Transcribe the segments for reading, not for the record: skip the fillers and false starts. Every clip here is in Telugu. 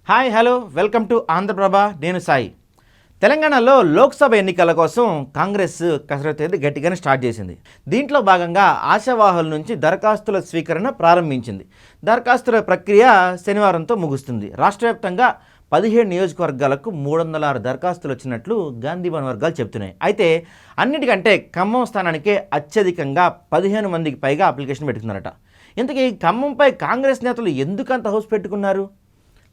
Hi hello welcome to Andhra Prabha. నేను సాయి. తెలంగాణలో లోక్సభ ఎన్నికల కోసం కాంగ్రెస్ కసరత్తు అయితే గట్టిగానే స్టార్ట్ చేసింది. దీంట్లో భాగంగా ఆశావాహుల నుంచి దరఖాస్తుల స్వీకరణ ప్రారంభించింది. దరఖాస్తుల ప్రక్రియ శనివారంతో ముగుస్తుంది. రాష్ట్ర వ్యాప్తంగా 17 నియోజకవర్గాలకు 306 దరఖాస్తులు వచ్చినట్లు గాంధీభవన్ వర్గాలు చెబుతున్నాయి. అయితే అన్నిటికంటే ఖమ్మం స్థానానికే అత్యధికంగా 15 మందికి పైగా అప్లికేషన్ పెట్టుకున్నారట. ఇంతకీ ఖమ్మంపై కాంగ్రెస్ నేతలు ఎందుకంత హౌస్ పెట్టుకున్నారు?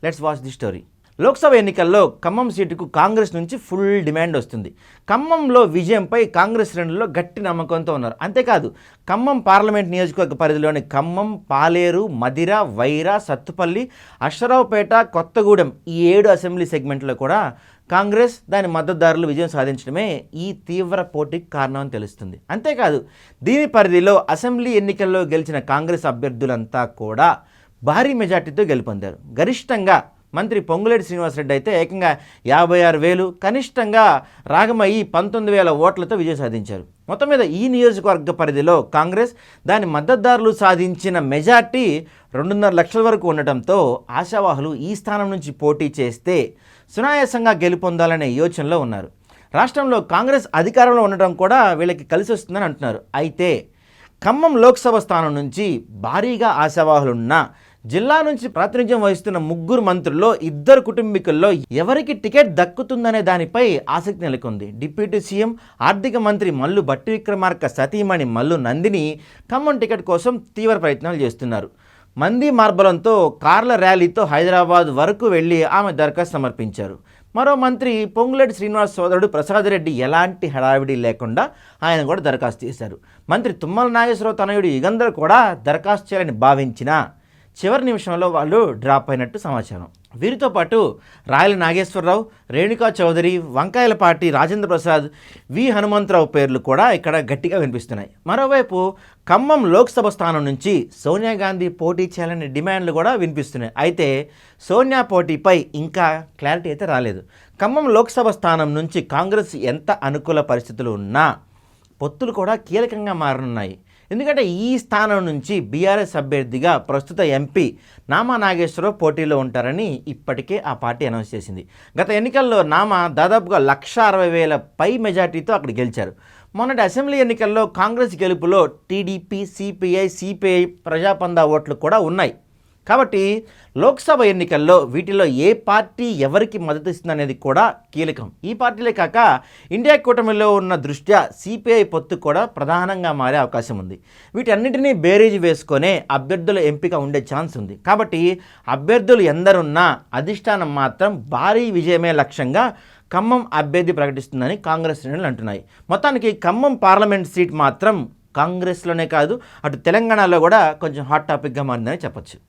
Let's watch the story. Lok Sabha ఎన్నికల్లో ఖమ్మం సీటుకు కాంగ్రెస్ నుంచి ఫుల్ డిమాండ్ వస్తుంది. ఖమ్మంలో విజయంపై కాంగ్రెస్ శ్రేణుల్లో గట్టి నమ్మకంతో ఉన్నారు. అంతేకాదు, ఖమ్మం పార్లమెంట్ నియోజకవర్గ పరిధిలోని ఖమ్మం, పాలేరు, మదిర, వైరా, సత్తుపల్లి, అశ్వరావుపేట, కొత్తగూడెం ఈ 7 అసెంబ్లీ సెగ్మెంట్లో కూడా కాంగ్రెస్ దాని మద్దతుదారులు విజయం సాధించడమే ఈ తీవ్ర పోటీకి కారణమని తెలుస్తుంది. అంతేకాదు, దీని పరిధిలో అసెంబ్లీ ఎన్నికల్లో గెలిచిన కాంగ్రెస్ అభ్యర్థులంతా కూడా భారీ మెజార్టీతో గెలుపొందారు. గరిష్టంగా మంత్రి పొంగులేటి శ్రీనివాసరెడ్డి అయితే ఏకంగా 56,000, కనిష్టంగా రాగమయ్యి 19,000 ఓట్లతో విజయం సాధించారు. మొత్తం మీద ఈ నియోజకవర్గ పరిధిలో కాంగ్రెస్ దాని మద్దతుదారులు సాధించిన మెజార్టీ 2.5 లక్షల వరకు ఉండటంతో ఆశావాహులు ఈ స్థానం నుంచి పోటీ చేస్తే సునాయాసంగా గెలుపొందాలనే యోచనలో ఉన్నారు. రాష్ట్రంలో కాంగ్రెస్ అధికారంలో ఉండటం కూడా వీళ్ళకి కలిసి వస్తుందని అంటున్నారు. అయితే ఖమ్మం లోక్సభ స్థానం నుంచి భారీగా ఆశావాహులున్న జిల్లా నుంచి ప్రాతినిధ్యం వహిస్తున్న 3 మంత్రుల్లో 2 కుటుంబీకుల్లో ఎవరికి టికెట్ దక్కుతుందనే దానిపై ఆసక్తి నెలకొంది. డిప్యూటీ సీఎం ఆర్థిక మంత్రి మల్లు భట్టి విక్రమార్క సతీమణి మల్లు నందిని ఖమ్మం టికెట్ కోసం తీవ్ర ప్రయత్నాలు చేస్తున్నారు. మంది మార్బలంతో కార్ల ర్యాలీతో హైదరాబాద్ వరకు వెళ్ళి ఆమె దరఖాస్తు సమర్పించారు. మరో మంత్రి పొంగులేటి శ్రీనివాస్ సోదరుడు ప్రసాద్ రెడ్డి ఎలాంటి హడావిడి లేకుండా ఆయన కూడా దరఖాస్తు చేశారు. మంత్రి తుమ్మల నాగేశ్వరరావు తనయుడు యుగంధర్ కూడా దరఖాస్తు చేయాలని భావించినా చివరి నిమిషంలో వాళ్ళు డ్రాప్ అయినట్టు సమాచారం. వీరితో పాటు రాయల నాగేశ్వరరావు, రేణుకా చౌదరి, వంకాయలపాటి రాజేంద్ర ప్రసాద్, వి హనుమంతరావు పేర్లు కూడా ఇక్కడ గట్టిగా వినిపిస్తున్నాయి. మరోవైపు ఖమ్మం లోక్సభ స్థానం నుంచి సోనియా గాంధీ పోటీ చేయాలనే డిమాండ్లు కూడా వినిపిస్తున్నాయి. అయితే సోనియా పోటీపై ఇంకా క్లారిటీ అయితే రాలేదు. ఖమ్మం లోక్సభ స్థానం నుంచి కాంగ్రెస్ ఎంత అనుకూల పరిస్థితులు ఉన్నా పొత్తులు కూడా కీలకంగా మారనున్నాయి. ఎందుకంటే ఈ స్థానం నుంచి బీఆర్ఎస్ అభ్యర్థిగా ప్రస్తుత ఎంపీ నామా నాగేశ్వరరావు పోటీలో ఉంటారని ఇప్పటికే ఆ పార్టీ అనౌన్స్ చేసింది. గత ఎన్నికల్లో నామా దాదాపుగా 1,60,000 పై మెజార్టీతో అక్కడ గెలిచారు. మొన్నటి అసెంబ్లీ ఎన్నికల్లో కాంగ్రెస్ గెలుపులో టీడీపీ, సిపిఐ ప్రజాపందా ఓట్లు కూడా ఉన్నాయి. కాబట్టి లోక్సభ ఎన్నికల్లో వీటిలో ఏ పార్టీ ఎవరికి మద్దతు ఇస్తుందనేది కూడా కీలకం. ఈ పార్టీలే కాక ఇండియా కూటమిలో ఉన్న దృష్ట్యా సిపిఐ పొత్తు కూడా ప్రధానంగా మారే అవకాశం ఉంది. వీటన్నిటినీ బేరీజు వేసుకొనే అభ్యర్థుల ఎంపిక ఉండే ఛాన్స్ ఉంది. కాబట్టి అభ్యర్థులు ఎందరున్నా అధిష్టానం మాత్రం భారీ విజయమే లక్ష్యంగా ఖమ్మం అభ్యర్థి ప్రకటిస్తుందని కాంగ్రెస్ శ్రేణులు అంటున్నాయి. మొత్తానికి ఖమ్మం పార్లమెంట్ సీట్ మాత్రం కాంగ్రెస్లోనే కాదు, అటు తెలంగాణలో కూడా కొంచెం హాట్ టాపిక్గా మారిందని చెప్పొచ్చు.